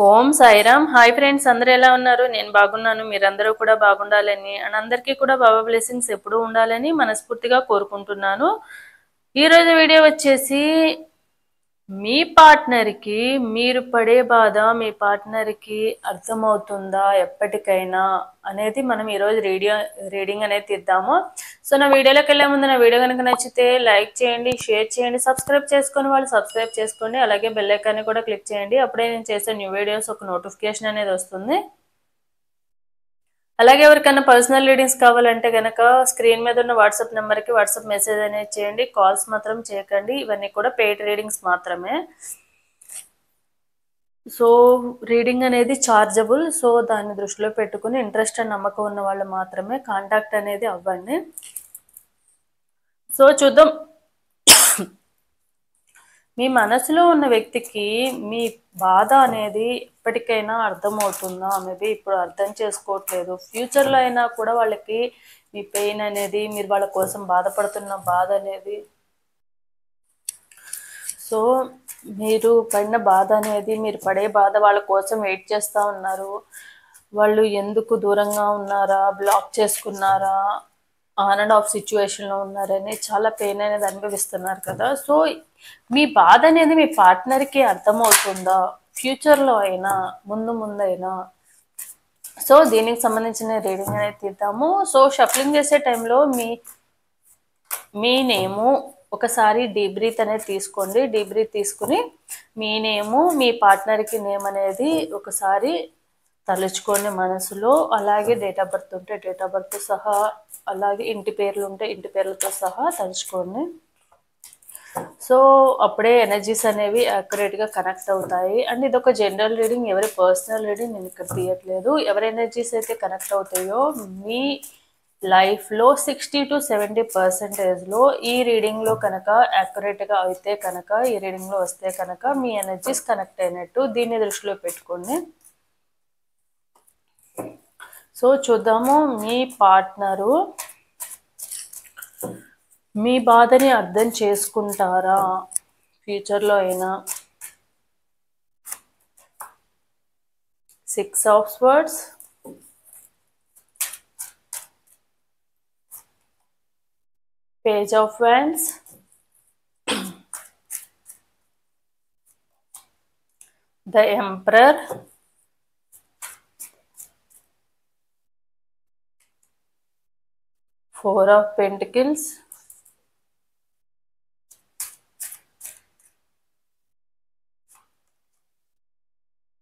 ఓం Sairam. Hi friends, అందరూ ఎలా ఉన్నారు? నేను బాగున్నాను. మీరందరూ కూడా బాగుండాలని అండ్ అందరికీ కూడా బాబా బ్లెస్సింగ్స్ ఎప్పుడూ ఉండాలని మనస్ఫూర్తిగా కోరుకుంటున్నాను. ఈరోజు వీడియో వచ్చేసి మీ పార్ట్నర్కి మీరు పడే బాధ మీ పార్ట్నర్కి అర్థమవుతుందా ఎప్పటికైనా అనేది మనం ఈరోజు రీడింగ్ అనేది తీద్దాము. సో నా వీడియోలోకి వెళ్ళే ముందు నా వీడియో కనుక నచ్చితే లైక్ చేయండి, షేర్ చేయండి, సబ్స్క్రైబ్ చేసుకుని వాళ్ళు సబ్స్క్రైబ్ చేసుకోండి. అలాగే బెల్ ఐకాన్ని కూడా క్లిక్ చేయండి. అప్పుడే నేను చేసే న్యూ వీడియోస్ ఒక నోటిఫికేషన్ అనేది వస్తుంది. అలాగే ఎవరికైనా పర్సనల్ రీడింగ్స్ కావాలంటే కనుక స్క్రీన్ మీద ఉన్న వాట్సాప్ నెంబర్కి వాట్సాప్ మెసేజ్ అనేది చేయండి. కాల్స్ మాత్రం చేయకండి. ఇవన్నీ కూడా పెయిడ్ రీడింగ్స్ మాత్రమే. సో రీడింగ్ అనేది చార్జబుల్. సో దాన్ని దృష్టిలో పెట్టుకుని ఇంట్రెస్ట్ అండ్ నమ్మకం ఉన్న వాళ్ళు మాత్రమే కాంటాక్ట్ అనేది అవ్వండి. సో చూద్దాం, మీ మనసులో ఉన్న వ్యక్తికి మీ బాధ అనేది ఎప్పటికైనా అర్థమవుతుందా? మేబీ ఇప్పుడు అర్థం చేసుకోవట్లేదు, ఫ్యూచర్లో అయినా కూడా వాళ్ళకి మీ పెయిన్ అనేది, మీరు వాళ్ళ కోసం బాధపడుతున్న బాధ అనేది, సో మీరు పడిన బాధ అనేది, మీరు పడే బాధ వాళ్ళ కోసం వెయిట్ చేస్తూ ఉన్నారు. వాళ్ళు ఎందుకు దూరంగా ఉన్నారా, బ్లాక్ చేసుకున్నారా, ఆన్ అండ్ ఆఫ్ సిచ్యువేషన్లో ఉన్నారని చాలా పెయిన్ అనేది అనుభవిస్తున్నారు కదా. సో మీ బాధ అనేది మీ పార్ట్నర్కి అర్థమవుతుందా ఫ్యూచర్లో అయినా ముందైనా? సో దీనికి సంబంధించిన రీడింగ్ అనేది తీద్దాము. సో షఫ్లింగ్ చేసే టైంలో మీ నేము ఒకసారి డీప్ బ్రీత్ అనేది తీసుకోండి. డీప్ బ్రీత్ తీసుకుని మీ నేము, మీ పార్ట్నర్కి నేమ్ అనేది ఒకసారి తలుచుకోండి మనసులో. అలాగే డేట్ ఆఫ్ బర్త్ ఉంటే డేట్ ఆఫ్ బర్త్ సహా, అలాగే ఇంటి పేర్లు ఉంటే ఇంటి పేర్లతో సహా తలుచుకోండి. సో అప్పుడే ఎనర్జీస్ అనేవి యాక్యురేట్గా కనెక్ట్ అవుతాయి. అండ్ ఇది ఒక జనరల్ రీడింగ్, ఎవరి పర్సనల్ రీడింగ్ నేను ఇక్కడ తీయట్లేదు. ఎవరి ఎనర్జీస్ అయితే కనెక్ట్ అవుతాయో మీ లైఫ్లో 60 to 70% ఈ రీడింగ్లో కనుక యాక్యురేట్గా అయితే కనుక, ఈ రీడింగ్లో వస్తే కనుక మీ ఎనర్జీస్ కనెక్ట్ అయినట్టు. దీన్ని దృష్టిలో పెట్టుకోండి. సో చూద్దాము, మీ పార్ట్నరు మీ బాధని అర్థం చేసుకుంటారా ఫ్యూచర్లో అయినా? 6 of Swords, Page of Wands, the Emperor, Four of Pentacles,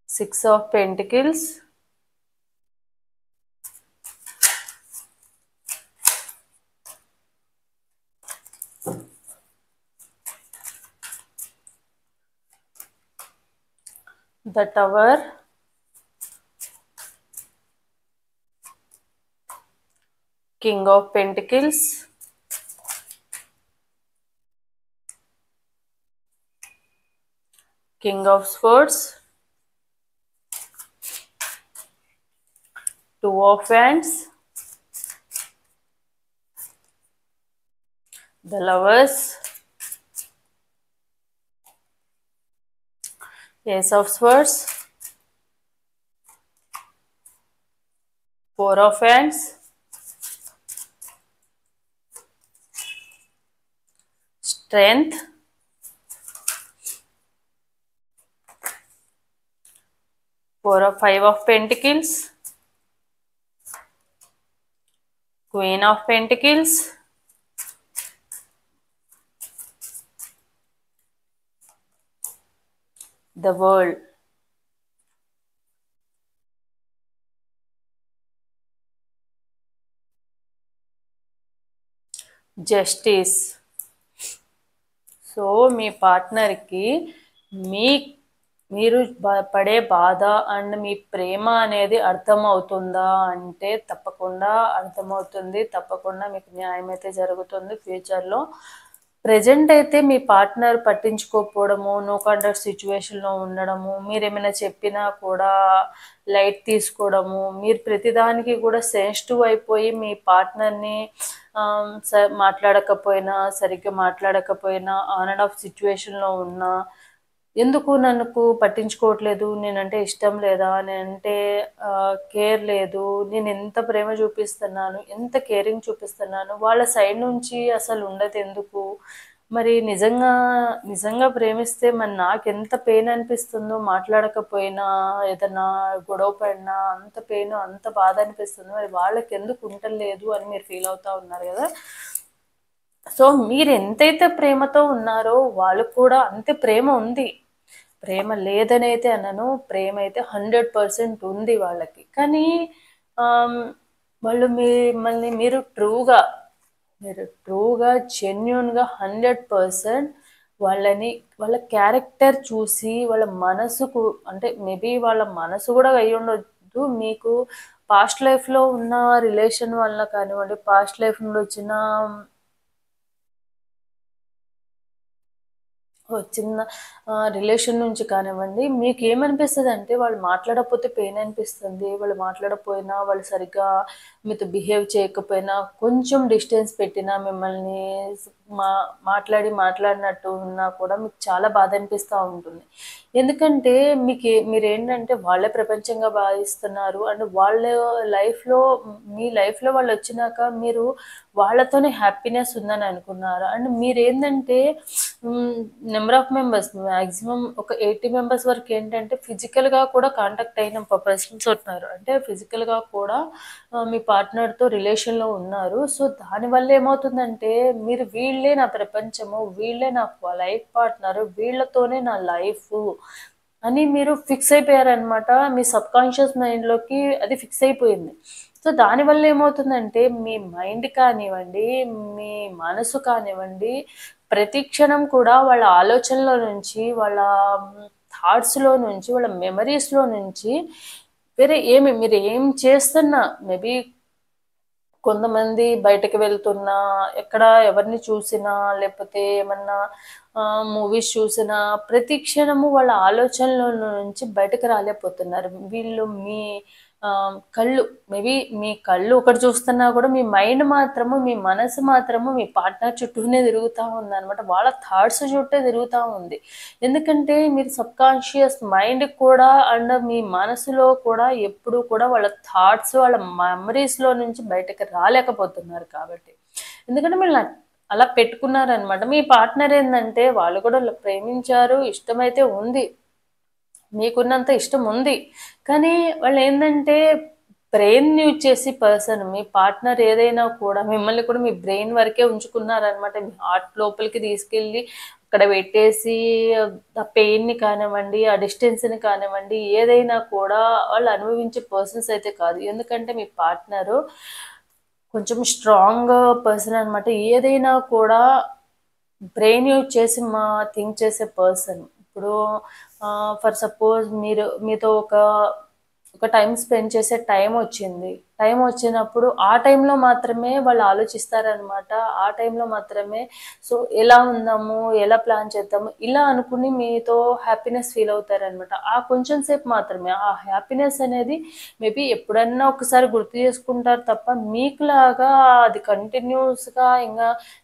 Six of Pentacles, the Tower, King of Pentacles, King of Swords, Two of Wands, the Lovers, Ace of Swords, Four of Wands, Strength, Five of Pentacles, Queen of Pentacles, the World. Justice. So మీ పార్ట్నర్కి మీరు పడే బాధ and మీ ప్రేమ అనేది అర్థమవుతుందా అంటే తప్పకుండా అర్థమవుతుంది. తప్పకుండా మీకు న్యాయం అయితే జరుగుతుంది ఫ్యూచర్లో. ప్రజెంట్ అయితే మీ పార్ట్నర్ పట్టించుకోకపోవడము, నో కాంటాక్ట్ సిచ్యువేషన్లో ఉండడము, మీరు ఏమైనా చెప్పినా కూడా లైట్ తీసుకోవడము, మీరు ప్రతిదానికి కూడా సెన్సిటివ్ అయిపోయి మీ పార్ట్నర్ని సరిగ్గా మాట్లాడకపోయినా ఆన్ అండ్ ఆఫ్ సిచ్యువేషన్లో ఉన్నా ఎందుకు నన్నుకు పట్టించుకోవట్లేదు, నేనంటే ఇష్టం లేదా, నేనంటే కేర్ లేదు, నేనెంత ప్రేమ చూపిస్తున్నాను, ఎంత కేరింగ్ చూపిస్తున్నాను, వాళ్ళ సైడ్ నుంచి అసలుండదెందుకు? మరి నిజంగా ప్రేమిస్తే మరి నాకెంత పెయిన్ అనిపిస్తుందో మాట్లాడకపోయినా, ఏదన్నా గొడవ పడినా అంత పెయిన్, అంత బాధ అనిపిస్తుంది. మరి వాళ్ళకెందుకు ఉంటలేదు అని మీరు ఫీల్ అవుతా ఉన్నారు గదా! సో, మీరెంతైతే ప్రేమతో ఉన్నారో వాళ్ళకి కూడా అంతే ప్రేమ ఉంది. ప్రేమ లేదనైతే అనను. ప్రేమైతే 100% ఉంది వాళ్ళకి. కానీ ఆహ్, వాళ్ళు మిమ్మల్ని మీరు ట్రూగా, జెన్యూన్‌గా 100% వాళ్ళని వాళ్ళ క్యారెక్టర్ చూసి, వాళ్ళ మనసుకు అంటే మేబీ వాళ్ళ మనసు గూడా అయ్యుండొద్దు. మీకు పాస్ట్ లైఫ్‌లో ఉన్న రిలేషన్ వల్ల కానివ్వండి, పాస్ట్ లైఫ్ నుండొచ్చిన చిన్న రిలేషన్ నుంచి కానివ్వండి, మీకేమనిపిస్తదంటే వాళ్ళు మాట్లాడకపోతే పెయిన్ అనిపిస్తుంది. వాళ్ళు మాట్లాడకపోయినా, వాళ్ళు సరిగ్గా మీతో బిహేవ్ చేయకపోయినా, కొంచెం డిస్టెన్స్ పెట్టినా మిమ్మల్ని స్ మా మాట్లాడినట్టు ఉన్నా కూడా మీకు చాలా బాధ అనిపిస్తా ఉంటుంది. ఎందుకంటే మీరేంటంటే వాళ్ళే ప్రపంచంగా భావిస్తున్నారు. అండ్ వాళ్ళ లైఫ్‌లో మీ లైఫ్‌లో వాళ్ళొచ్చినాక మీరు వాళ్ళతోనే హ్యాపీనెస్ ఉందని అనుకున్నారు. అండ్ మీరేందంటే హ్మ్. నంబర్ ఆఫ్ మెంబర్స్ మాక్సిమం ఒక 80 మెంబర్స్ వరకేంటంటే ఫిజికల్‌గా కూడా కాంటాక్ట్ అయిన పర్సన్స్ ఉన్నారు. అంటే ఫిజికల్‌గా కూడా మీ పార్ట్నర్‌తో రిలేషన్‌లో ఉన్నారు. సో, దానివల్ల ఏమవుతుందంటే మీరు వీళ్ళే నా ప్రపంచము, వీళ్ళే నా లైఫ్ పార్ట్నరు, వీళ్ళతోనే నా లైఫు అని మీరు ఫిక్స్ అయిపోయారనమాట. మీ సబ్‌కాన్షియస్ మైండ్‌లోకి అది ఫిక్స్ అయిపోయింది. సో, దానివల్ల ఏమవుతుందంటే మీ మైండ్ కానివ్వండి, మీ మనసు కానివ్వండి, ప్రతి క్షణం కూడా వాళ్ళ ఆలోచనలో నుంచి, వాళ్ళ థాట్స్‌లో నుంచి, వాళ్ళ మెమరీస్‌లో నుంచి వేరే మీరేం చేస్తున్నా మేబీ కొంతమంది బయటకి వెళ్తున్నా, ఎక్కడ ఎవరిని చూసినా, లేపోతే ఏమన్నా మూవీస్ చూసినా, ప్రతి క్షణము వాళ్ళ ఆలోచనలో నుంచి బయటకి రాలేకపోతున్నారు. వీళ్ళు మీ కళ్ళు మేబీ మీ కళ్ళు ఒకటి చూస్తున్నా కూడా మీ మైండ్ మాత్రము, మీ మనసు మాత్రము మీ పార్ట్నర్ చుట్టూనే తిరుగుతా ఉందనమాట. వాళ్ళ థాట్స్ చుట్టే తిరుగుతా ఉంది. ఎందుకంటే మీరు సబ్‌కాన్షియస్ మైండ్‌కి కూడా అండ్ మీ మనసులో కూడా ఎప్పుడూ కూడా వాళ్ళ థాట్స్, వాళ్ళ మెమరీస్‌లో నుంచి బయటకి రాలేకపోతున్నారు కాబట్టి. ఎందుకంటే అలా పెట్టుకున్నారనమాట. మీ పార్ట్నర్ ఏందంటే వాళ్ళు కూడా ప్రేమించారు, ఇష్టమైతే ఉంది. మీకున్నంత ఇష్టం ఉంది. కానీ వాళ్ళేందంటే బ్రెయిన్ యూజ్ చేసి మీ పార్ట్నర్ ఏదైనా కూడా మిమ్మల్ని కూడా మీ బ్రెయిన్ వరకే ఉంచుకున్నారనమాట. మీ హార్ట్ లోపలికి తీసుకెళ్ళి అక్కడ పెట్టేసి ఆ పెయిన్‌ని కానివ్వండి, ఆ డిస్టెన్స్‌ని కానివ్వండి, ఏదైనా కూడా వాళ్ళు అనుభవించే పర్సన్స్ అయితే కాదు. ఎందుకంటే మీ పార్ట్నరు కొంచెం స్ట్రాంగ్ పర్సన్ అనమాట. ఏదైనా కూడా బ్రెయిన్ యూజ్ చేసి థింక్ చేసే పర్సన్. ఇప్పుడు ఫర్ సపోజ్ మీతో ఒక టైమ్ స్పెండ్ చేసే టైమొచ్చింది. టైమొచ్చినప్పుడు ఆ టైంలో మాత్రమే వాళ్ళు ఆలోచిస్తారనమాట. ఆ టైంలో మాత్రమే సో, ఎలా ఉందాము? ఎలా ప్లాన్ చేద్దాము? ఇలా అనుకుని మీతో హ్యాపీనెస్ ఫీల్ అవుతారనమాట. ఆ కొంచెం సేపు మాత్రమే. ఆ హ్యాపీనెస్ అనేది మేబీ ఎప్పుడన్నా ఒకసారి గుర్తు చేసుకుంటారు తప్ప, మీకులాగా అది కంటిన్యూస్‌గా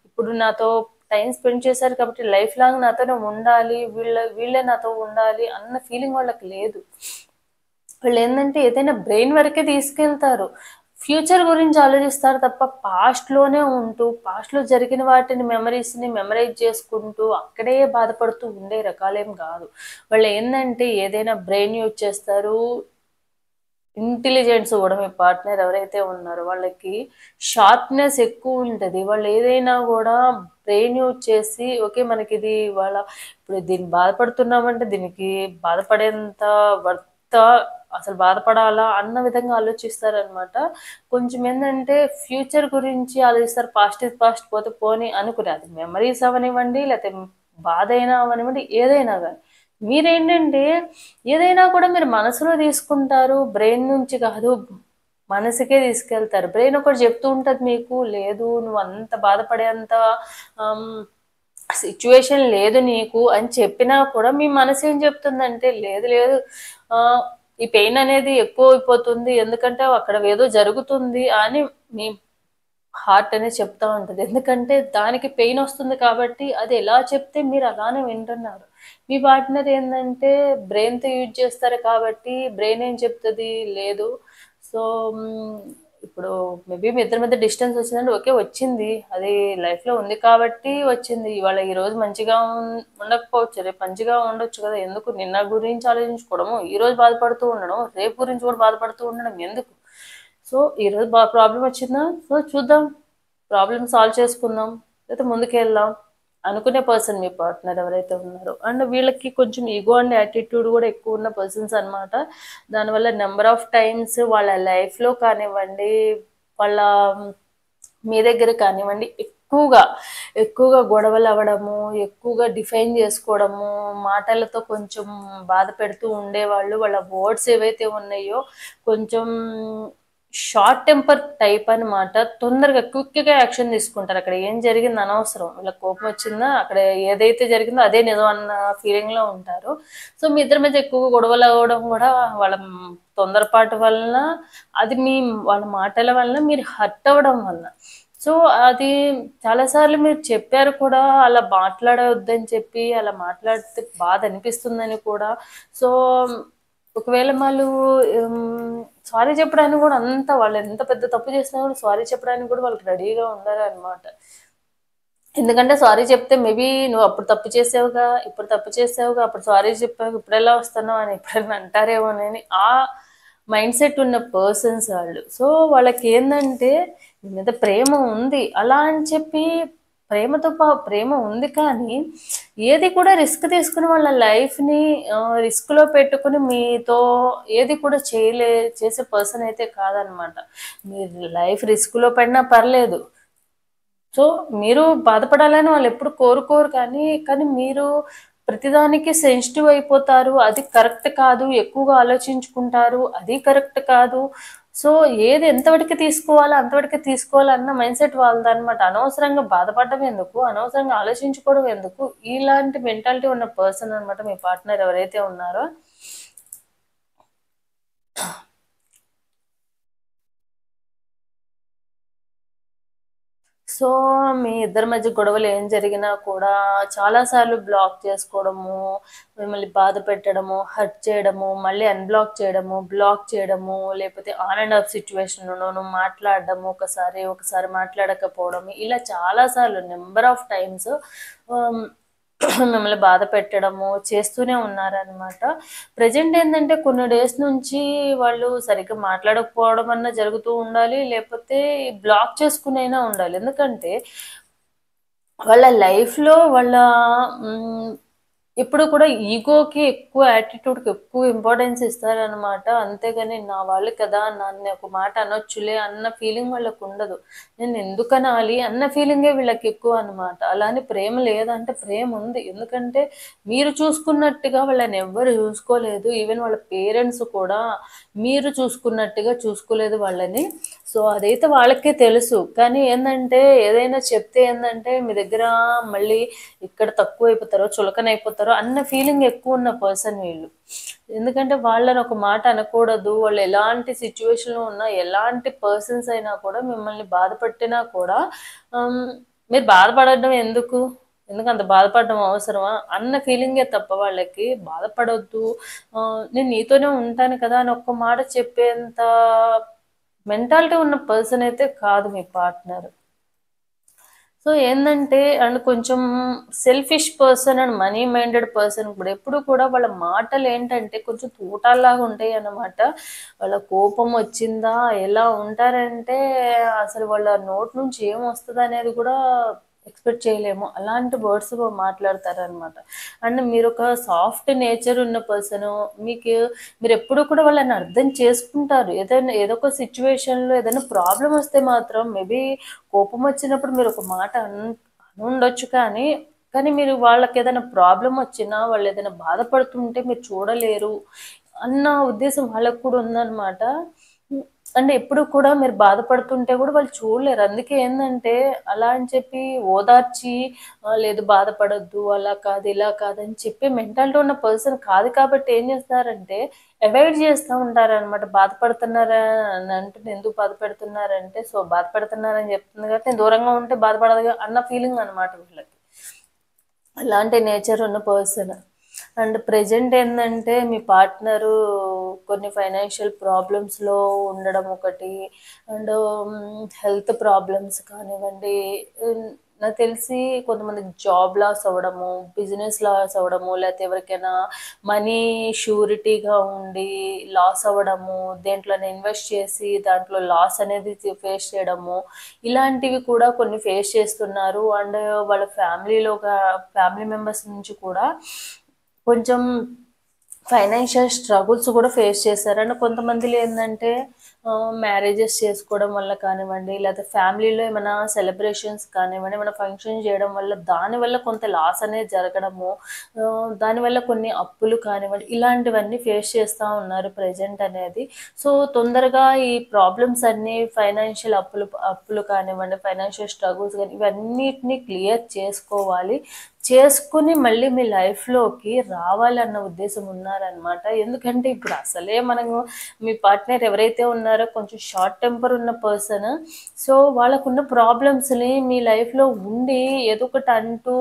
ఇప్పుడు నాతో టైమ్ స్పెండ్ చేశారు కాబట్టి లైఫ్ లాంగ్ నాతోనే ఉండాలి. వీళ్ళే నాతో ఉండాలి అన్న ఫీలింగ్ వాళ్ళకి లేదు. వీళ్ళేందంటే ఏదైనా బ్రెయిన్ వరకే తీసుకెళ్తారు. ఫ్యూచర్ గురించి ఆలోచిస్తారు తప్ప పాస్ట్‌లోనే ఉంటూ, పాస్ట్‌లో జరిగిన వాటిని మెమరీస్‌ని మెమరైజ్ చేసుకుంటూ, అక్కడే బాధపడుతూ ఉండే రకాలేం గాదు. వాళ్ళేందంటే ఏదైనా బ్రెయిన్ యూజ్ చేస్తారు. ఇంటెలిజెన్స్ గూడా మీ పార్ట్నర్ ఎవరైతే ఉన్నారో వాళ్ళకి షార్ప్‌నెస్ ఎక్కువుంటది. వాళ్ళేదైనా గూడా బ్రెయిన్ యూజ్ చేసి ఓకే. మనకిది ఇవాళ ఇప్పుడు దీన్ని బాధపడుతున్నామంటే దీనికి బాధపడేంత వర్తా? అసలు బాధపడాలా? అన్న విధంగా ఆలోచిస్తారనమాట. కొంచెం ఏందంటే ఫ్యూచర్ గురించి ఆలోచిస్తారు. పాస్ట్ ఈజ్ పాస్ట్ పోతే పోనీ అనుకుని అది మెమరీస్ అవ్వనివ్వండి, లేతే బాధైనా అవ్వనివ్వండి, ఏదైనా గాని. మీరేంటంటే ఏదైనా కూడా మీరు మనసులో తీసుకుంటారు. బ్రెయిన్ నుంచి కాదు, మనసుకే తీసుకెళ్తారు. బ్రెయిన్ ఒకటి చెప్తూ ఉంటది మీకు, లేదు నువ్వంత బాధపడేంత ఆహ్, సిట్యుయేషన్ లేదు నీకు అని చెప్పినా కూడా మీ మనసేం చెప్తుందంటే, లేదు లేదు ఈ పెయిన్ అనేది ఎక్కువైపోతుంది. ఎందుకంటే అక్కడ ఏదో జరుగుతుంది అని మీ హార్ట్ అనేది చెప్తా ఉంటది. ఎందుకంటే దానికి పెయిన్ వస్తుంది కాబట్టి అది ఎలా చెప్తే మీరు అలానే వింటున్నారు. మీ పార్ట్నర్ ఏందంటే బ్రెయిన్‌తో యూజ్ చేస్తారు కాబట్టి బ్రెయిన్ ఏం చెప్తది? లేదు. సో, ఇప్పుడు మేబీ మీ ఇద్దరి మధ్య డిస్టెన్స్ వచ్చిందంటే ఓకే. వచ్చింది. అది లైఫ్‌లో ఉంది కాబట్టి వచ్చింది. ఇవాళ ఈరోజు మంచిగా ఉండకపోవచ్చు. రేపు మంచిగా ఉండొచ్చు కదా! ఎందుకు నిన్న గురించి ఆలోచించుకోవడము, ఈరోజు బాధపడుతూ ఉండడం, రేపు గురించి కూడా బాధపడుతూ ఉండడం ఎందుకు? సో, ఈరోజు ప్రాబ్లమ్ వచ్చిందా? సో, చూద్దాం. ప్రాబ్లమ్ సాల్వ్ చేసుకుందాం. లేతే ముందుకెళ్దాం అనుకునే పర్సన్ మీ పార్ట్నర్ ఎవరైతే ఉన్నారో. అండ్ వీళ్ళకి కొంచెం ఈగో అండ్ యాటిట్యూడ్ కూడా ఎక్కువ ఉన్న పర్సన్స్ అనమాట. దానివల్ల నెంబర్ ఆఫ్ టైమ్స్ వాళ్ళ లైఫ్‌లో కానివ్వండి, వాళ్ళ మీ దగ్గర కానివ్వండి, ఎక్కువగా గొడవలు అవ్వడము, ఎక్కువగా డిఫైన్ చేసుకోవడము, మాటలతో కొంచెం బాధ పెడుతూ ఉండేవాళ్ళు. వాళ్ళ వర్డ్స్ ఏవైతే ఉన్నాయో కొంచెం షార్ట్ టెంపర్ టైప్ అనమాట. తొందరగా క్విక్‌గా యాక్షన్ తీసుకుంటారు. అక్కడ ఏం జరిగింది అనవసరం. వీళ్ళకి కోపం వచ్చిందా అక్కడ ఏదైతే జరిగిందో అదే నిజం అన్న ఫీలింగ్‌లో ఉంటారు. సో, మీ ఇద్దరి మధ్య ఎక్కువగా గొడవలు అవ్వడం కూడా వాళ్ళ తొందరపాటు వలన, అది వాళ్ళ మాటల వలన మీరు హర్ట్ అవ్వడం వలన. సో, అది చాలా సార్లు మీరు చెప్పారు కూడా అలా మాట్లాడొద్దని చెప్పి, అలా మాట్లాడితే బాధ అనిపిస్తుందని కూడా. సో, ఒకవేళ వాళ్ళు సారీ చెప్పడానికి కూడా వాళ్ళు ఎంత పెద్ద తప్పు చేసినా కూడా సారీ చెప్పడానికి కూడా వాళ్ళకి రెడీగా ఉండాలన్నమాట. ఎందుకంటే సారీ చెప్తే మేబీ నువ్వు అప్పుడు తప్పు చేసావుగా, ఇప్పుడు తప్పు చేసావుగా, అప్పుడు సారీ చెప్పావు, ఇప్పుడు ఎలా వస్తున్నావు అని ఎప్పుడైనా అంటారేమోనని ఆ మైండ్ సెట్ ఉన్న పర్సన్స్ వాళ్ళు. సో, వాళ్ళకి ఏంటంటే మీ మీద ప్రేమ ఉంది అలా అని చెప్పి ప్రేమ ఉంది కానీ ఏది కూడా రిస్క్ తీసుకుని వాళ్ళ లైఫ్ని రిస్క్లో పెట్టుకుని మీతో ఏది కూడా చేసే పర్సన్ అయితే కాదనమాట. మీరు లైఫ్ రిస్క్లో పడినా పర్లేదు. సో, మీరు బాధపడాలని వాళ్ళు ఎప్పుడు కోరుకోరు కానీ మీరు ప్రతిదానికి సెన్సిటివ్ అయిపోతారు. అది కరెక్ట్ కాదు. ఎక్కువగా ఆలోచించుకుంటారు. అది కరెక్ట్ కాదు. సో, ఏది ఎంతవరకు తీసుకోవాలో అంతవరకే తీసుకోవాలన్న మైండ్ సెట్ వాళ్ళదనమాట. అనవసరంగా బాధపడడం ఎందుకు? అనవసరంగా ఆలోచించుకోవడం ఎందుకు? ఇలాంటి మెంటాలిటీ ఉన్న పర్సన్ అనమాట మీ పార్ట్నర్ ఎవరైతే ఉన్నారో. సో, మీ ఇద్దరి మధ్య గొడవలు ఏం జరిగినా కూడా చాలా సార్లు బ్లాక్ చేసుకోవడము, మిమ్మల్ని బాధ పెట్టడము, హర్ట్ చేయడము, మళ్ళీ అన్‌బ్లాక్ చేయడము, బ్లాక్ చేయడము, లేకపోతే ఆన్ అండ్ ఆఫ్ సిట్యుయేషన్‌లోను మాట్లాడడము, ఒకసారి మాట్లాడకపోవడం, ఇలా చాలా సార్లు నెంబర్ ఆఫ్ టైమ్స్ ఆహ్, మిమ్మల్ని బాధ పెట్టడము చేస్తూనే ఉన్నారనమాట. ప్రెజెంట్ ఏందంటే కొన్ని డేస్ నుంచి వాళ్ళు సరిగ్గా మాట్లాడకపోవడం అన్నా జరుగుతూ ఉండాలి. లేపోతే బ్లాక్ చేసుకొనైనా ఉండాలి. ఎందుకంటే వాళ్ళ లైఫ్‌లో హ్మ్, ఎప్పుడు కూడా ఈగోకి ఎక్కువ యాటిట్యూడ్‌కి ఎక్కువ ఇంపార్టెన్స్ ఇస్తారనమాట. అంతేగాని నా వాళ్ళు కదా! నన్ను ఒక మాట అనొచ్చులే అన్న ఫీలింగ్ వాళ్ళకుండదు. నేను ఎందుకనాలి అన్న ఫీలింగే వీళ్ళకి ఎక్కువనమాట. అలా అని ప్రేమ లేదంటే ప్రేముంది. ఎందుకంటే మీరు చూసుకున్నట్టుగా వాళ్ళని ఎవ్వరు చూసుకోలేదు. ఈవెన్ వాళ్ళ పేరెంట్స్ కూడా మీరు చూసుకున్నట్టుగా చూసుకోలేదు వాళ్ళని. సో, అదైతే వాళ్ళకే తెలుసు. కానీ ఏందంటే ఏదైనా చెప్తే ఏందంటే మీ దగ్గర మళ్ళీ ఇక్కడ తక్కువైపోతారో, చులకనైపోతారో అన్న ఫీలింగ్ ఎక్కువున్న పర్సన్ వీళ్ళు. ఎందుకంటే వాళ్ళని ఒక మాట అనకూడదు. వాళ్ళు ఎలాంటి సిట్యుయేషన్‌లో ఉన్నా, ఎలాంటి పర్సన్స్ అయినా కూడా మిమ్మల్ని బాధపెట్టినా కూడా ఆహ్, మీరు బాధపడడం ఎందుకు? ఎందుకంత బాధపడడం అవసరమా? అన్న ఫీలింగే తప్ప వాళ్ళకి బాధపడొద్దు. నేను నీతోనే ఉంటాను కదా! అని ఒక్క మాట చెప్పేంత మెంటాలిటీ ఉన్న పర్సన్ అయితే కాదు మీ పార్ట్నర్. సో, ఏందంటే అండ్ కొంచెం selfish person and money minded person కూడా ఎప్పుడు కూడా వాళ్ళ మాటలేంటంటే కొంచెం తూటాల్లాగా ఉంటాయన్నమాట. వాళ్ళ కోపం వచ్చిందా ఎలా ఉంటారంటే అసలు వాళ్ళ నోటి నుంచి ఏమొస్తదనేది కూడా ఎక్స్‌పెక్ట్ చేయలేము. అలాంటి వర్డ్స్ మాట్లాడతారనమాట. అండ్ మీరొక సాఫ్ట్ నేచర్ ఉన్న పర్సను. మీరెప్పుడు కూడా వాళ్ళని అర్థం చేసుకుంటారు. ఏదో ఒక సిట్యుయేషన్‌లో ఏదైనా ప్రాబ్లమ్ వస్తే మాత్రం మేబీ కోపం వచ్చినప్పుడు మీరు ఒక మాట అనుండొచ్చు కానీ మీరు వాళ్ళకేదైనా ప్రాబ్లమ్ వచ్చినా, వాళ్ళేదైనా బాధపడుతుంటే మీరు చూడలేరు అన్న ఉద్దేశం వాళ్ళకి కూడా ఉందనమాట. అంటే ఎప్పుడు కూడా మీరు బాధపడుతుంటే కూడా వాళ్ళు చూడలేరు. అందుకే ఏందంటే అలా అని చెప్పి ఓదార్చి లేదు బాధపడొద్దు, అలా కాదు, ఇలా కాదని చెప్పే మెంటాలిటీ ఉన్న పర్సన్ కాదు కాబట్టి ఏం చేస్తారంటే అవాయిడ్ చేస్తా ఉంటారనమాట. బాధపడుతున్నారా అని అంటే ఎందుకు బాధపెడుతున్నారంటే, సో బాధపెడుతున్నారని చెప్తుంది కాబట్టి నేను దూరంగా ఉంటే బాధపడదుగా అన్న ఫీలింగ్ అనమాట వీళ్ళకి. అలాంటి నేచర్ ఉన్న పర్సన్. అండ్ ప్రెజెంట్ ఏందంటే మీ పార్ట్నరు కొన్ని ఫైనాన్షియల్ ప్రాబ్లమ్స్‌లో ఉండడం ఒకటి. అండ్ హెల్త్ ప్రాబ్లమ్స్ కానివ్వండి, హ్మ్, నాకు తెలిసి కొంతమందికి జాబ్ లాస్ అవ్వడము, బిజినెస్ లాస్ అవ్వడము, లేతే ఎవరికైనా మనీ షూరిటీగా ఉండి లాస్ అవ్వడము, దేంట్లోనే ఇన్వెస్ట్ చేసి దాంట్లో లాస్ అనేది ఫేస్ చేయడము, ఇలాంటివి కూడా కొన్ని ఫేస్ చేస్తున్నారు. అండ్ వాళ్ళ ఫ్యామిలీ మెంబర్స్ నుంచి కూడా కొంచెం ఫైనాన్షియల్ స్ట్రగుల్స్ కూడా ఫేస్ చేశారు. అండ్ కొంతమందిలో ఏందంటే మ్యారేజెస్ చేసుకోవడం వల్ల కానివ్వండి, లేకపోతే ఫ్యామిలీలో ఏమైనా సెలబ్రేషన్స్ కానివ్వండి, ఏమైనా ఫంక్షన్ చేయడం వల్ల దానివల్ల కొంత లాస్ అనేది జరగడము, దానివల్ల కొన్ని అప్పులు కానివ్వండి, ఇలాంటివన్నీ ఫేస్ చేస్తూ ఉన్నారు ప్రెజెంట్ అనేది. సో తొందరగా ఈ ప్రాబ్లమ్స్ అన్నీ ఫైనాన్షియల్ అప్పులు కానివ్వండి, ఫైనాన్షియల్ స్ట్రగుల్స్ కానీ ఇవన్నిటిని క్లియర్ చేసుకోవాలి. చేసుకుని మళ్ళీ మీ లైఫ్లోకి రావాలన్న ఉద్దేశం ఉన్నారనమాట. ఎందుకంటే ఇప్పుడు అసలే మనము మీ పార్ట్నర్ ఎవరైతే ఉన్నారో కొంచెం షార్ట్ టెంపర్ ఉన్న పర్సన్. సో వాళ్ళకున్న ప్రాబ్లమ్స్ని మీ లైఫ్లో ఉండి ఏదో ఒకటి అంటూ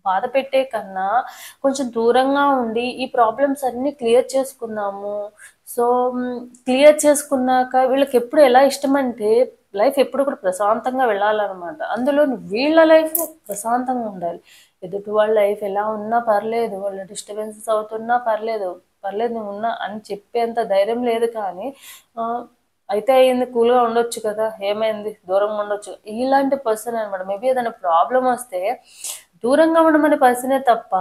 బాధ పెట్టే కన్నా కొంచెం దూరంగా ఉండి ఈ ప్రాబ్లమ్స్ అన్నీ క్లియర్ చేసుకుందాము. సో క్లియర్ చేసుకున్నాక వీళ్ళకి ఎప్పుడు ఎలా ఇష్టమంటే లైఫ్ ఎప్పుడు కూడా ప్రశాంతంగా వెళ్ళాలన్నమాట. అందులో వీళ్ళ లైఫ్ ప్రశాంతంగా ఉండాలి. ఎదుటి వాళ్ళ లైఫ్ ఎలా ఉన్నా పర్లేదు, వాళ్ళ డిస్టర్బెన్సెస్ అవుతున్నా పర్లేదు, పర్లేదు నువ్వు ఉన్నా అని చెప్పేంత ధైర్యం లేదు. కానీ ఆ, అయితే అయ్యింది, కూల్గా ఉండొచ్చు కదా, ఏమైంది, దూరంగా ఉండొచ్చు, ఇలాంటి పర్సన్ అనమాట. మేబీ ఏదైనా ప్రాబ్లం వస్తే దూరంగా ఉండమనే పర్సనే తప్ప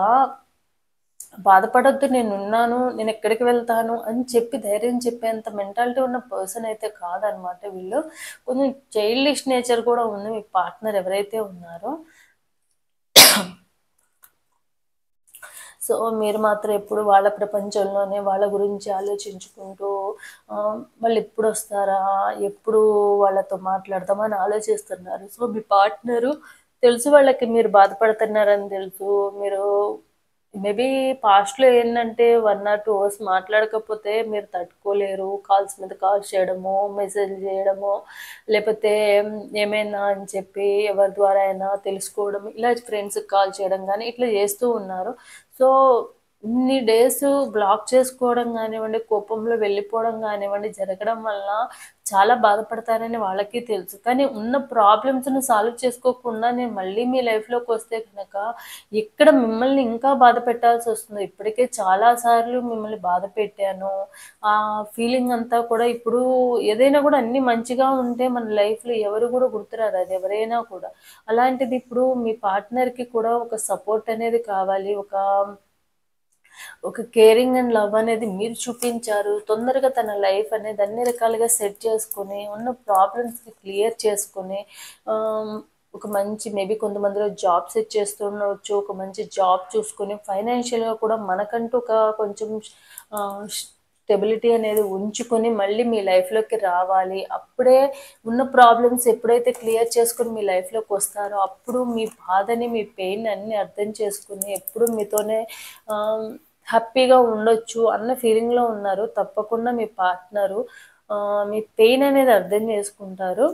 బాధపడొద్దు, నేనున్నాను, నేను ఎక్కడికి వెళ్తాను అని చెప్పి ధైర్యం చెప్పేంత మెంటాలిటీ ఉన్న పర్సన్ అయితే కాదనమాట వీళ్ళు. కొంచెం చైల్డిష్ నేచర్ కూడా ఉంది మీ పార్ట్నర్ ఎవరైతే ఉన్నారో. సో మీరు మాత్రం ఎప్పుడు వాళ్ళ ప్రపంచంలోనే వాళ్ళ గురించి ఆలోచించుకుంటూ ఆ, వాళ్ళు ఎప్పుడు వస్తారా, ఎప్పుడు వాళ్ళతో మాట్లాడతామని ఆలోచిస్తున్నారు. సో మీ పార్ట్నరు తెలుసు, వాళ్ళకి మీరు బాధపడుతున్నారని తెలుసు. మీరు మేబీ పాస్ట్లో ఏంటంటే 1 or 2 hours మాట్లాడకపోతే మీరు తట్టుకోలేరు, కాల్స్ మీద కాల్స్ చేయడము, మెసేజ్ చేయడము, లేకపోతే ఏమైనా అని చెప్పి ఎవరి ద్వారా అయినా తెలుసుకోవడం, ఇలా ఫ్రెండ్స్కి కాల్ చేయడం కానీ ఇట్లా చేస్తూ ఉన్నారు. సో ఇన్ని డేస్ బ్లాక్ చేసుకోవడం కానివ్వండి, కోపంలో వెళ్ళిపోవడం కానివ్వండి జరగడం వల్ల చాలా బాధపడతారని వాళ్ళకి తెలుసు. కానీ ఉన్న ప్రాబ్లమ్స్ను సాల్వ్ చేసుకోకుండా నేను మళ్ళీ మీ లైఫ్లోకి వస్తే కనుక ఇక్కడ మిమ్మల్ని ఇంకా బాధ పెట్టాల్సి వస్తుంది. ఇప్పటికే చాలాసార్లు మిమ్మల్ని బాధ పెట్టాను, ఆ ఫీలింగ్ అంతా కూడా ఇప్పుడు ఏదైనా కూడా అన్ని మంచిగా ఉంటే మన లైఫ్లో ఎవరు కూడా గుర్తురారు, అది ఎవరైనా కూడా. అలాంటిది ఇప్పుడు మీ పార్ట్నర్కి కూడా ఒక సపోర్ట్ అనేది కావాలి, ఒక కేరింగ్ అండ్ లవ్ అనేది మీరు చూపించారు. తొందరగా తన లైఫ్ అనేది అన్ని రకాలుగా సెట్ చేసుకొని ఉన్న ప్రాబ్లమ్స్ని క్లియర్ చేసుకొని ఒక మంచి మేబీ కొంతమందిలో జాబ్ సెట్ చేస్తుండవచ్చు, ఒక మంచి జాబ్ చూసుకొని ఫైనాన్షియల్గా కూడా మనకంటూ ఒక కొంచెం స్టెబిలిటీ అనేది ఉంచుకొని మళ్ళీ మీ లైఫ్లోకి రావాలి. అప్పుడే ఉన్న ప్రాబ్లమ్స్ ఎప్పుడైతే క్లియర్ చేసుకొని మీ లైఫ్లోకి వస్తారో అప్పుడు మీ బాధని, మీ పెయిన్ అన్ని అర్థం చేసుకుని ఎప్పుడు మీతోనే హ్యాపీగా ఉండొచ్చు అన్న ఫీలింగ్లో ఉన్నారు. తప్పకుండా మీ పార్ట్నరు మీ పెయిన్ అనేది అర్థం చేసుకుంటారు.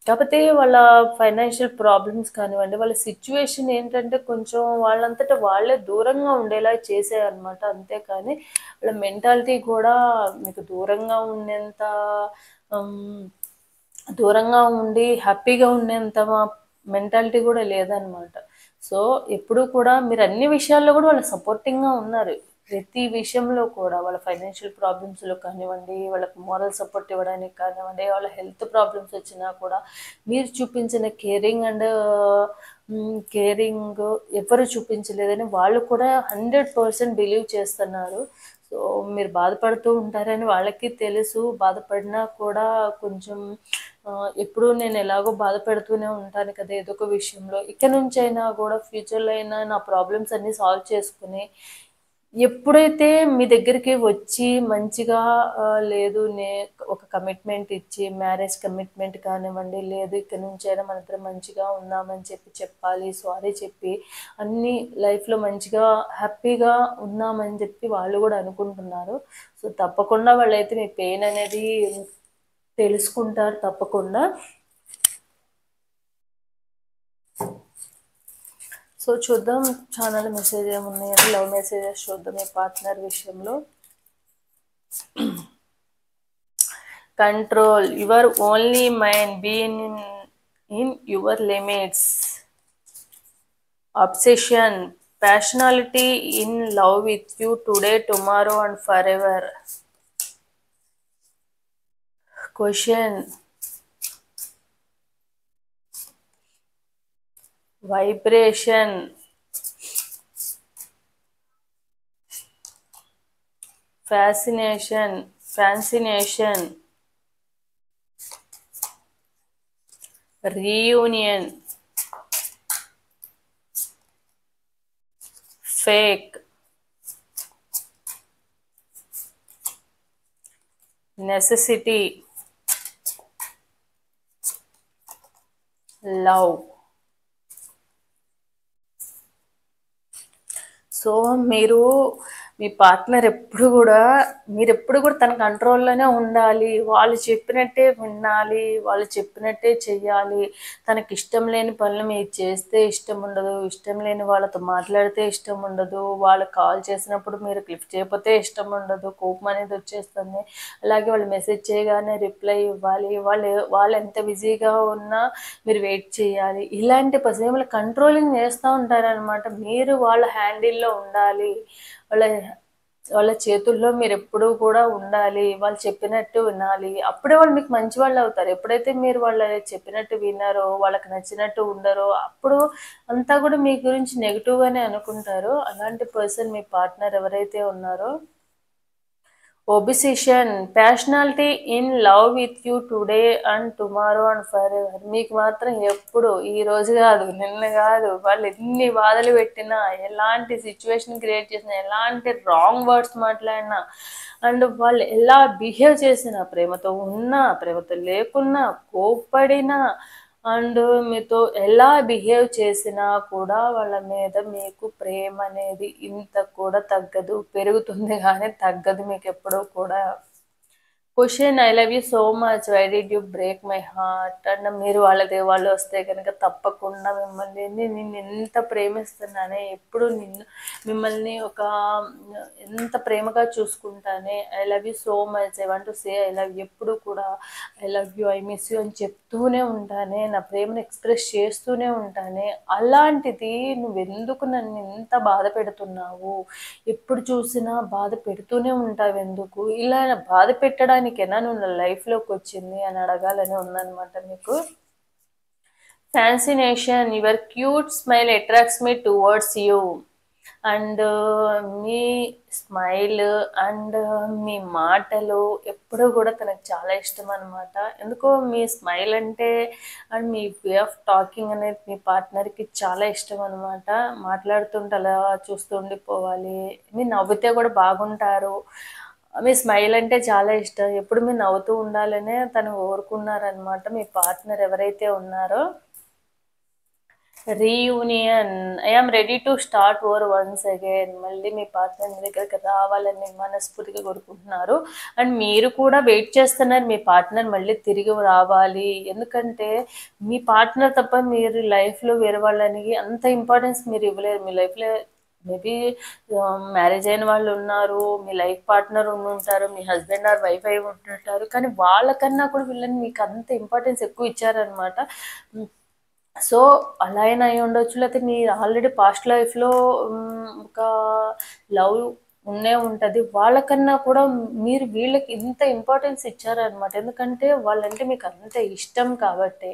కాకపోతే వాళ్ళ ఫైనాన్షియల్ ప్రాబ్లమ్స్ కానివ్వండి, వాళ్ళ సిచ్యువేషన్ ఏంటంటే కొంచెం వాళ్ళంతటా వాళ్ళే దూరంగా ఉండేలా చేసాయన్నమాట. అంతేకాని వాళ్ళ మెంటాలిటీ కూడా మీకు దూరంగా ఉండేంత దూరంగా ఉండి హ్యాపీగా ఉండేంత మెంటాలిటీ కూడా లేదనమాట. సో ఎప్పుడు కూడా మీరు అన్ని విషయాల్లో కూడా వాళ్ళు సపోర్టింగ్గా ఉన్నారు. ప్రతి విషయంలో కూడా వాళ్ళ ఫైనాన్షియల్ ప్రాబ్లమ్స్లో కానివ్వండి, వాళ్ళకి మోరల్ సపోర్ట్ ఇవ్వడానికి కానివ్వండి, వాళ్ళ హెల్త్ ప్రాబ్లమ్స్ వచ్చినా కూడా మీరు చూపించిన కేరింగ్ ఎవరు చూపించలేదని వాళ్ళు కూడా 100% బిలీవ్ చేస్తున్నారు. సో మీరు బాధపడుతూ ఉంటారని వాళ్ళకి తెలుసు. బాధపడినా కూడా కొంచెం ఎప్పుడు నేను ఎలాగో బాధపెడుతూనే ఉంటాను కదా ఏదో ఒక విషయంలో, ఇక నుంచి అయినా కూడా ఫ్యూచర్లో అయినా నా ప్రాబ్లమ్స్ అన్నీ సాల్వ్ చేసుకుని ఎప్పుడైతే మీ దగ్గరికి వచ్చి మంచిగా లేదు ఒక కమిట్మెంట్ ఇచ్చి, మ్యారేజ్ కమిట్మెంట్ కానివ్వండి, లేదు ఇక్కడ నుంచి అయినా మన ఇద్దరం మంచిగా ఉందామని చెప్పాలి, సారీ చెప్పి అన్ని లైఫ్లో మంచిగా హ్యాపీగా ఉన్నామని చెప్పి వాళ్ళు కూడా అనుకుంటున్నారు. సో తప్పకుండా వాళ్ళైతే మీ పెయిన్ అనేది తెలుసుకుంటారు తప్పకుండా. సో చూద్దాం ఛానల్ మెసేజ్ ఏమున్నాయని, లవ్ మెసేజెస్ చూద్దాం మీ పార్ట్నర్ విషయంలో. Control, your only mind, been in your limits. Obsession, passionality, in love with you today, tomorrow and forever. Question, vibration, fascination, reunion, fake, necessity, love. So మీ partner మీరు ఎప్పుడు కూడా తన కంట్రోల్లోనే ఉండాలి. వాళ్ళు చెప్పినట్టే వినాలి, వాళ్ళు చెప్పినట్టే చెయ్యాలి. తనకి ఇష్టం లేని పనులు మీరు చేస్తే ఇష్టం ఉండదు, ఇష్టం లేని వాళ్ళతో మాట్లాడితే ఇష్టం ఉండదు, వాళ్ళు కాల్ చేసినప్పుడు మీరు లిఫ్ట్ చేయకపోతే ఇష్టం ఉండదు, కోపం అనేది వచ్చేస్తుంది. అలాగే వాళ్ళు మెసేజ్ చేయగానే రిప్లై ఇవ్వాలి, వాళ్ళు ఎంత బిజీగా ఉన్నా మీరు వెయిట్ చేయాలి. ఇలాంటి పసేమలు కంట్రోలింగ్ చేస్తూ ఉంటారనమాట. మీరు వాళ్ళ హ్యాండిల్లో ఉండాలి, వాళ్ళ చేతుల్లో మీరు ఎప్పుడూ కూడా ఉండాలి, వాళ్ళు చెప్పినట్టు వినాలి. అప్పుడే వాళ్ళు మీకు మంచి వాళ్ళు అవుతారు. ఎప్పుడైతే మీరు వాళ్ళ చెప్పినట్టు విన్నారో, వాళ్ళకి నచ్చినట్టు ఉండరో, అప్పుడు అంతా కూడా మీ గురించి నెగిటివ్గానే అనుకుంటారు. అలాంటి పర్సన్ మీ పార్ట్నర్ ఎవరైతే ఉన్నారో. ఒబిసిషన్, ప్యాషనాలిటీ, in love with you today and tomorrow and for ever. మీకు మాత్రం ఎప్పుడు, ఈ రోజు కాదు, నిన్న కాదు, వాళ్ళు ఎన్ని బాధలు పెట్టినా, ఎలాంటి సిచ్యువేషన్ క్రియేట్ చేసినా, ఎలాంటి రాంగ్ వర్డ్స్ మాట్లాడినా, అండ్ వాళ్ళు ఎలా బిహేవ్ చేసినా, ప్రేమతో ఉన్నా, ప్రేమతో లేకున్నా, కోప్పడినా, అండ్ మీతో ఎలా బిహేవ్ చేసినా కూడా వాళ్ళ మీద మీకు ప్రేమ అనేది ఇంత కూడా తగ్గదు, పెరుగుతుంది కానీ తగ్గదు మీకు ఎప్పుడూ కూడా. Question, I love you so much, why did you break my heart. And మీరు వాళ్ళు వస్తే కనుక తప్పకుండా నిన్ను ఎంత ప్రేమిస్తున్నానే, ఎప్పుడు మిమ్మల్ని ఎంత ప్రేమగా చూసుకుంటానే, I love you so much, I want to say I love you, ఎప్పుడు కూడా I love you, I miss you అని చెప్తూనే ఉంటానే, నా ప్రేమను ఎక్స్ప్రెస్ చేస్తూనే ఉంటానే. అలాంటిది నువ్వెందుకు నన్ను ఎంత బాధ పెడుతున్నావు, ఎప్పుడు చూసినా బాధ పెడుతూనే ఉంటావు ఎందుకు, ఇలా బాధ పెట్టడానికేనా నువ్వు నా లైఫ్లోకి వచ్చింది అని అడగాలని ఉందన్నమాట మీకు. Fascination, your cute smile attracts me towards you. And మీ స్మైల్ అండ్ మీ మాటలు ఎప్పుడూ కూడా తనకు చాలా ఇష్టం అనమాట. ఎందుకో మీ స్మైల్ అంటే అండ్ మీ వే ఆఫ్ టాకింగ్ అనేది మీ పార్ట్నర్కి చాలా ఇష్టం అనమాట. మాట్లాడుతుంటే అలా చూస్తూ ఉండిపోవాలి, మీరు నవ్వితే కూడా బాగుంటారు. మీ స్మైల్ అంటే చాలా ఇష్టం, ఎప్పుడు మీరు నవ్వుతూ ఉండాలనే తను కోరుకున్నారనమాట మీ పార్ట్నర్ ఎవరైతే ఉన్నారో. Reunion, I'm ready to start over once again. మళ్ళీ మీ పార్ట్నర్ మీ దగ్గరికి రావాలని మనస్ఫూర్తిగా కోరుకుంటున్నారు. అండ్ మీరు కూడా వెయిట్ చేస్తున్నారు మీ పార్ట్నర్ మళ్ళీ తిరిగి రావాలి. ఎందుకంటే మీ పార్ట్నర్ తప్ప మీరు లైఫ్లో వేరే వాళ్ళనికి అంత ఇంపార్టెన్స్ మీరు ఇవ్వలేరు. మీ లైఫ్లో మేబీ మ్యారేజ్ అయిన వాళ్ళు ఉన్నారు, మీ లైఫ్ పార్ట్నర్ ఉంటారు, మీ హస్బెండ్ ఆర్ వైఫ్ అయి ఉంటుంటారు, కానీ వాళ్ళకన్నా కూడా వీళ్ళని మీకు అంత ఇంపార్టెన్స్ ఎక్కువ ఇచ్చారనమాట. సో అలా అయినా అయి ఉండొచ్చు, లేకపోతే మీరు ఆల్రెడీ పాస్ట్ లైఫ్లో ఒక లవ్ ఉంటుంది, వాళ్ళకన్నా కూడా మీరు వీళ్ళకి ఇంత ఇంపార్టెన్స్ ఇచ్చారనమాట. ఎందుకంటే వాళ్ళంటే మీకు అంత ఇష్టం కాబట్టి.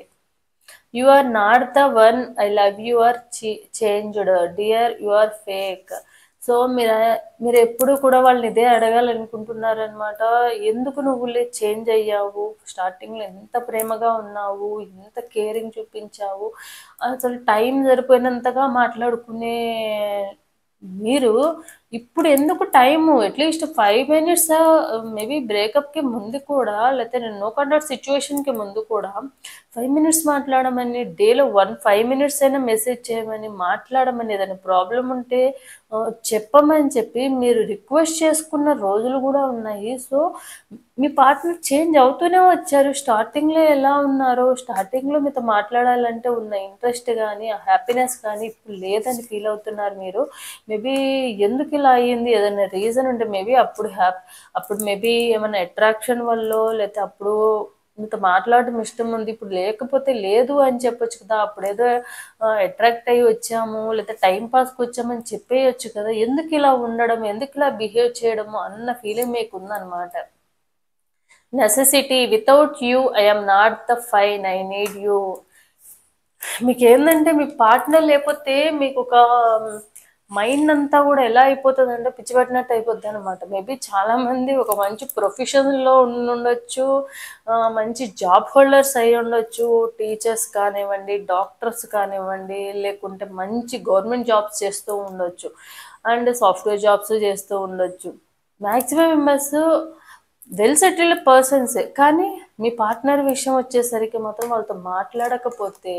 You are not the one, I love you are changed dear, you are fake. So మీరు ఎప్పుడు కూడా వాళ్ళని ఇదే అడగాలనుకుంటున్నారనమాట. ఎందుకు నువ్వు చేంజ్ అయ్యావు, స్టార్టింగ్లో ఎంత ప్రేమగా ఉన్నావు, ఎంత కేరింగ్ చూపించావు, అసలు టైం సరిపోయినంతగా మాట్లాడుకునే మీరు ఇప్పుడు ఎందుకు టైము అట్లీస్ట్ 5 minutes, మేబీ బ్రేకప్కి ముందు కూడా, లేకపోతే నేను నో కాంటాక్ట్ సిచ్యువేషన్కి ముందు కూడా 5 minutes మాట్లాడమని, డేలో 5 minutes అయినా మెసేజ్ చేయమని, మాట్లాడమని, ఏదైనా ప్రాబ్లం ఉంటే చెప్పమని చెప్పి మీరు రిక్వెస్ట్ చేసుకున్న రోజులు కూడా ఉన్నాయి. సో మీ పార్ట్నర్ చేంజ్ అవుతూనే వచ్చారు. స్టార్టింగ్లో ఎలా ఉన్నారో, స్టార్టింగ్లో మీతో మాట్లాడాలంటే ఉన్న ఇంట్రెస్ట్ కానీ, ఆ హ్యాపీనెస్ కానీ ఇప్పుడు లేదని ఫీల్ అవుతున్నారు మీరు. మేబీ ఎందుకు ఇలా అయ్యింది, ఏదైనా రీజన్ ఉంటే మేబీ అప్పుడు మేబీ ఏమైనా అట్రాక్షన్ వల్ల, లేకపోతే అప్పుడు మీతో మాట్లాడడం ఇష్టం ఉంది, ఇప్పుడు లేకపోతే లేదు అని చెప్పొచ్చు కదా. అప్పుడేదో అట్రాక్ట్ అయ్యి వచ్చాము, లేకపోతే టైం పాస్కి వచ్చామని చెప్పేయచ్చు కదా. ఎందుకు ఇలా ఉండడం, ఎందుకు ఇలా బిహేవ్ చేయడము అన్న ఫీలింగ్ మీకు ఉందన్నమాట. Necessity, without you I am not the fine, I need you. మీకు ఏంటంటే మీ పార్ట్నర్ లేకపోతే మీకు ఒక మైండ్ అంతా కూడా ఎలా అయిపోతుంది అంటే పిచ్చి పట్టినట్టు అయిపోద్ది అనమాట. మేబీ చాలామంది ఒక మంచి ప్రొఫెషన్లో ఉండొచ్చు, మంచి జాబ్ హోల్డర్స్ అయి ఉండొచ్చు, టీచర్స్ కానివ్వండి, డాక్టర్స్ కానివ్వండి, లేకుంటే మంచి గవర్నమెంట్ జాబ్స్ చేస్తూ ఉండొచ్చు, అండ్ సాఫ్ట్వేర్ జాబ్స్ చేస్తూ ఉండొచ్చు. మ్యాక్సిమం మెంబర్స్ వెల్ సెటిల్డ్ పర్సన్సే. కానీ మీ పార్ట్నర్ విషయం వచ్చేసరికి మాత్రం వాళ్ళతో మాట్లాడకపోతే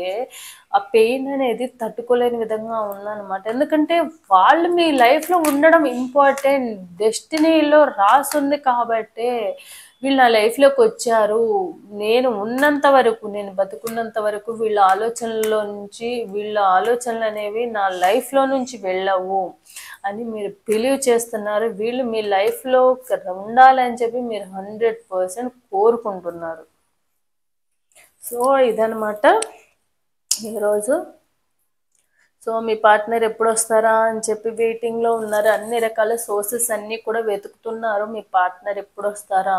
ఆ పెయిన్ అనేది తట్టుకోలేని విధంగా ఉందన్నమాట. ఎందుకంటే వాళ్ళు మీ లైఫ్లో ఉండడం ఇంపార్టెంట్, డెస్టినీలో రాసుంది కాబట్టే వీళ్ళు నా లైఫ్లోకి వచ్చారు. నేను ఉన్నంత వరకు, నేను బతుకున్నంత వరకు వీళ్ళ ఆలోచనలు అనేవి నా లైఫ్లో నుంచి వెళ్ళవు అని మీరు బిలీవ్ చేస్తున్నారు. వీళ్ళు మీ లైఫ్లో ఉండాలని చెప్పి మీరు 100% కోరుకుంటున్నారు. సో ఇదనమాట ఈరోజు. సో మీ పార్ట్నర్ ఎప్పుడు వస్తారా అని చెప్పి వెయిటింగ్లో ఉన్నారు. అన్ని రకాల సోర్సెస్ అన్నీ కూడా వెతుకుతున్నారు. మీ పార్ట్నర్ ఎప్పుడు వస్తారా,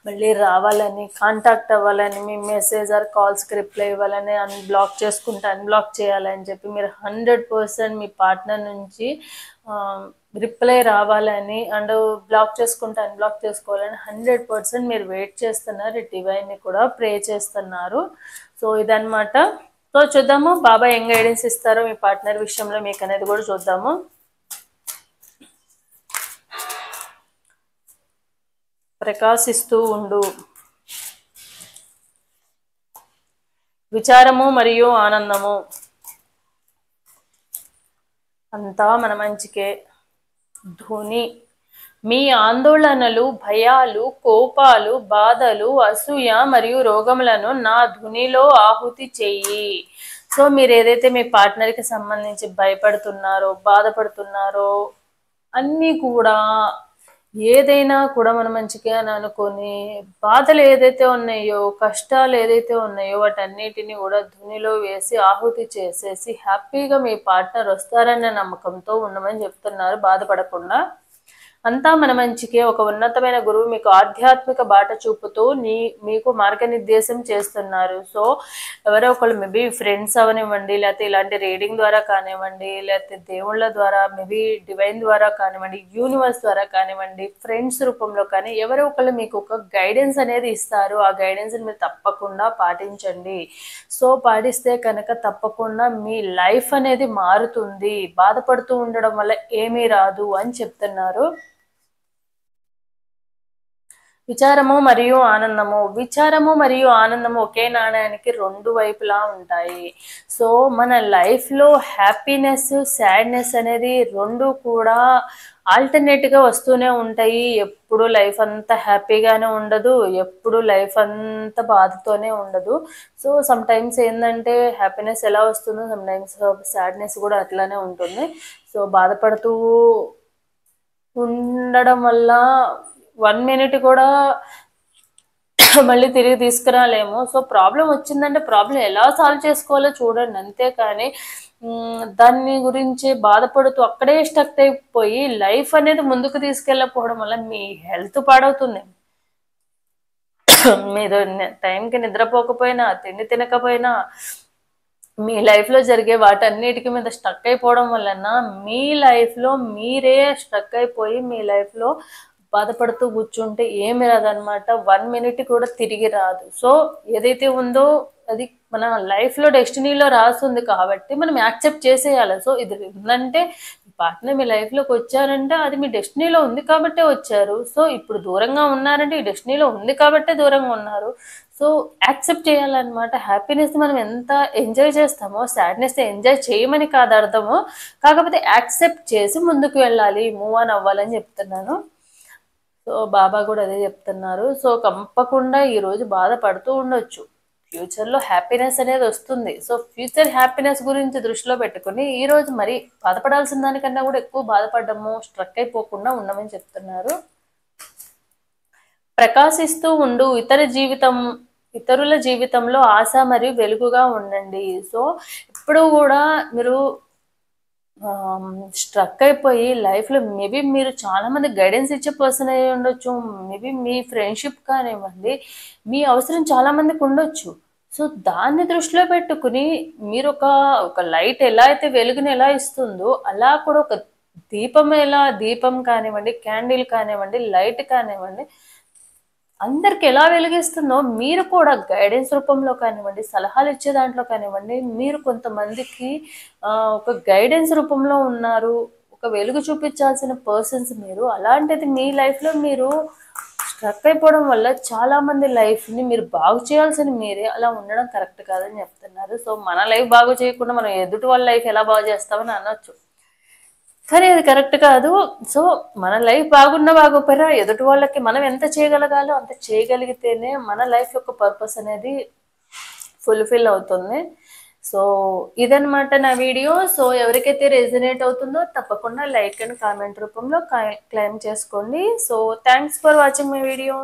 మళ్ళీ రావాలని, కాంటాక్ట్ అవ్వాలని, మీ మెసేజ్ ఆర్ కాల్స్కి రిప్లై ఇవ్వాలని, అన్బ్లాక్ చేయాలని చెప్పి మీరు 100% మీ పార్ట్నర్ నుంచి రిప్లై రావాలని, అండ్ బ్లాక్ చేసుకుంటే అన్బ్లాక్ చేసుకోవాలని 100% మీరు వెయిట్ చేస్తున్నారు. డివైన్ని కూడా ప్రే చేస్తున్నారు. సో ఇదన్నమాట. సో చూద్దాము బాబా ఏం గైడెన్స్ ఇస్తారో మీ పార్ట్నర్ విషయంలో మీకు అనేది కూడా చూద్దాము. ప్రకాశిస్తూ ఉండు. విచారము మరియు ఆనందము అంతా మన మంచికే. ధోని, మీ ఆందోళనలు, భయాలు, కోపాలు, బాధలు, అసూయ మరియు రోగములను నా ధునిలో ఆహుతి చెయ్యి. సో మీరు ఏదైతే మీ పార్ట్నర్కి సంబంధించి భయపడుతున్నారో, బాధపడుతున్నారో అన్నీ కూడా, ఏదైనా కూడా మనం మంచిగా అని అనుకొని, బాధలు ఏదైతే ఉన్నాయో, కష్టాలు ఏదైతే ఉన్నాయో వాటన్నిటిని కూడా ధునిలో వేసి ఆహుతి చేసేసి హ్యాపీగా మీ పార్ట్నర్ వస్తారనే నమ్మకంతో ఉండమని చెప్తున్నారు. బాధపడకుండా అంతా మన మంచికే. ఒక ఉన్నతమైన గురువు మీకు ఆధ్యాత్మిక బాట చూపుతూ మీకు మార్గనిర్దేశం చేస్తున్నారు. సో ఎవరో ఒకళ్ళు మేబీ ఫ్రెండ్స్ అవనివ్వండి, లేకపోతే ఇలాంటి రీడింగ్ ద్వారా కానివ్వండి, లేకపోతే దేవుళ్ళ ద్వారా, మేబీ డివైన్ ద్వారా కానివ్వండి, యూనివర్స్ ద్వారా కానివ్వండి, ఫ్రెండ్స్ రూపంలో కానీ ఎవరో ఒకళ్ళు మీకు ఒక గైడెన్స్ అనేది ఇస్తారు. ఆ గైడెన్స్ని మీరు తప్పకుండా పాటించండి. సో పాటిస్తే కనుక తప్పకుండా మీ లైఫ్ అనేది మారుతుంది. బాధపడుతూ ఉండడం వల్ల ఏమీ రాదు అని చెప్తున్నారు. విచారము మరియు ఆనందము ఒకే నాణ్యానికి రెండు వైపులా ఉంటాయి. సో మన లైఫ్లో హ్యాపీనెస్, సాడ్నెస్ అనేది రెండు కూడా ఆల్టర్నేట్గా వస్తూనే ఉంటాయి. ఎప్పుడు లైఫ్ అంతా హ్యాపీగానే ఉండదు, ఎప్పుడు లైఫ్ అంతా బాధతోనే ఉండదు. సో సమ్ టైమ్స్ ఏంటంటే హ్యాపీనెస్ ఎలా వస్తుందో సమ్ టైమ్స్ సాడ్నెస్ కూడా అట్లానే ఉంటుంది. సో బాధపడుతూ ఉండడం వల్ల 1 minute కూడా మళ్ళీ తిరిగి తీసుకురాలేము. సో ప్రాబ్లం వచ్చిందంటే ప్రాబ్లం ఎలా సాల్వ్ చేసుకోవాలో చూడండి, అంతేకాని దాన్ని గురించి బాధపడుతూ అక్కడే స్టక్ అయిపోయి లైఫ్ అనేది ముందుకు తీసుకెళ్ళకపోవడం వల్ల మీ హెల్త్ పాడవుతుంది. మీరు టైంకి నిద్రపోకపోయినా, తిండి తినకపోయినా, మీ లైఫ్లో జరిగే వాటన్నిటికీ మీద స్టక్ అయిపోవడం వలన మీ లైఫ్లో మీరే స్టక్ అయిపోయి మీ లైఫ్లో బాధపడుతూ కూర్చుంటే ఏమి రాదనమాట. 1 minute కూడా తిరిగి రాదు. సో ఏదైతే ఉందో అది మన లైఫ్లో డెస్టినీలో రాస్తుంది కాబట్టి మనం యాక్సెప్ట్ చేసేయాలి. సో ఇది ఉందంటే పార్ట్నర్ మీ లైఫ్లోకి వచ్చారంటే అది మీ డెస్టినీలో ఉంది కాబట్టే వచ్చారు. సో ఇప్పుడు దూరంగా ఉన్నారంటే ఈ డెస్టినీలో ఉంది కాబట్టే దూరంగా ఉన్నారు. సో యాక్సెప్ట్ చేయాలన్నమాట. హ్యాపీనెస్ మనం ఎంత ఎంజాయ్ చేస్తామో సాడ్నెస్ ఎంజాయ్ చేయమని కాదు అర్థము, కాకపోతే యాక్సెప్ట్ చేసి ముందుకు వెళ్ళాలి, మూవ్ ఆన్ అవ్వాలని చెప్తున్నాను. సో బాబా కూడా అదే చెప్తున్నారు. సో తప్పకుండా ఈరోజు బాధపడుతూ ఉండొచ్చు, ఫ్యూచర్లో హ్యాపీనెస్ అనేది వస్తుంది. సో ఫ్యూచర్ హ్యాపీనెస్ గురించి దృష్టిలో పెట్టుకుని ఈరోజు మరి బాధపడాల్సిన దానికన్నా కూడా ఎక్కువ బాధపడము, స్ట్రక్ అయిపోకుండా ఉండమని చెప్తున్నారు. ప్రకాశిస్తూ ఉండు, ఇతరుల జీవితంలో ఆశ మరియు వెలుగుగా ఉండండి. సో ఇప్పుడు కూడా మీరు స్ట్రక్ అయిపోయి లైఫ్లో మేబీ మీరు చాలా మంది గైడెన్స్ ఇచ్చే పర్సన్ అయి ఉండొచ్చు, మేబీ మీ ఫ్రెండ్షిప్ కానివ్వండి, మీ అవసరం చాలా మందికి ఉండొచ్చు. సో దాన్ని దృష్టిలో పెట్టుకుని మీరు ఒక లైట్ ఎలా అయితే వెలుగుని ఎలా ఇస్తుందో అలా కూడా ఒక దీపం కానివ్వండి, క్యాండిల్ కానివ్వండి, లైట్ కానివ్వండి, అందరికి ఎలా వెలిగిస్తుందో మీరు కూడా గైడెన్స్ రూపంలో కానివ్వండి, సలహాలు ఇచ్చే దాంట్లో కానివ్వండి, మీరు కొంతమందికి ఒక గైడెన్స్ రూపంలో ఉన్నారు, ఒక వెలుగు చూపించాల్సిన పర్సన్స్ మీరు. అలాంటిది మీ లైఫ్లో మీరు స్ట్రక్ అయిపోవడం వల్ల చాలా మంది లైఫ్ని మీరు బాగు చేయాల్సిన మీరే అలా ఉండడం కరెక్ట్ కాదని చెప్తున్నారు. సో మన లైఫ్ బాగు చేయకుండా మనం ఎదుటి వాళ్ళ లైఫ్ ఎలా బాగు చేస్తామని అనొచ్చు, కానీ అది కరెక్ట్ కాదు. సో మన లైఫ్ బాగున్నా బాగోపోయినా ఎదుటి వాళ్ళకి మనం ఎంత చేయగలగాలో అంత చేయగలిగితేనే మన లైఫ్ యొక్క పర్పస్ అనేది ఫుల్ఫిల్ అవుతుంది. సో ఇదనమాట నా వీడియో. సో ఎవరికైతే రెజనేట్ అవుతుందో తప్పకుండా లైక్ అండ్ కామెంట్ రూపంలో క్లెయిమ్ చేసుకోండి. So thanks for watching my video.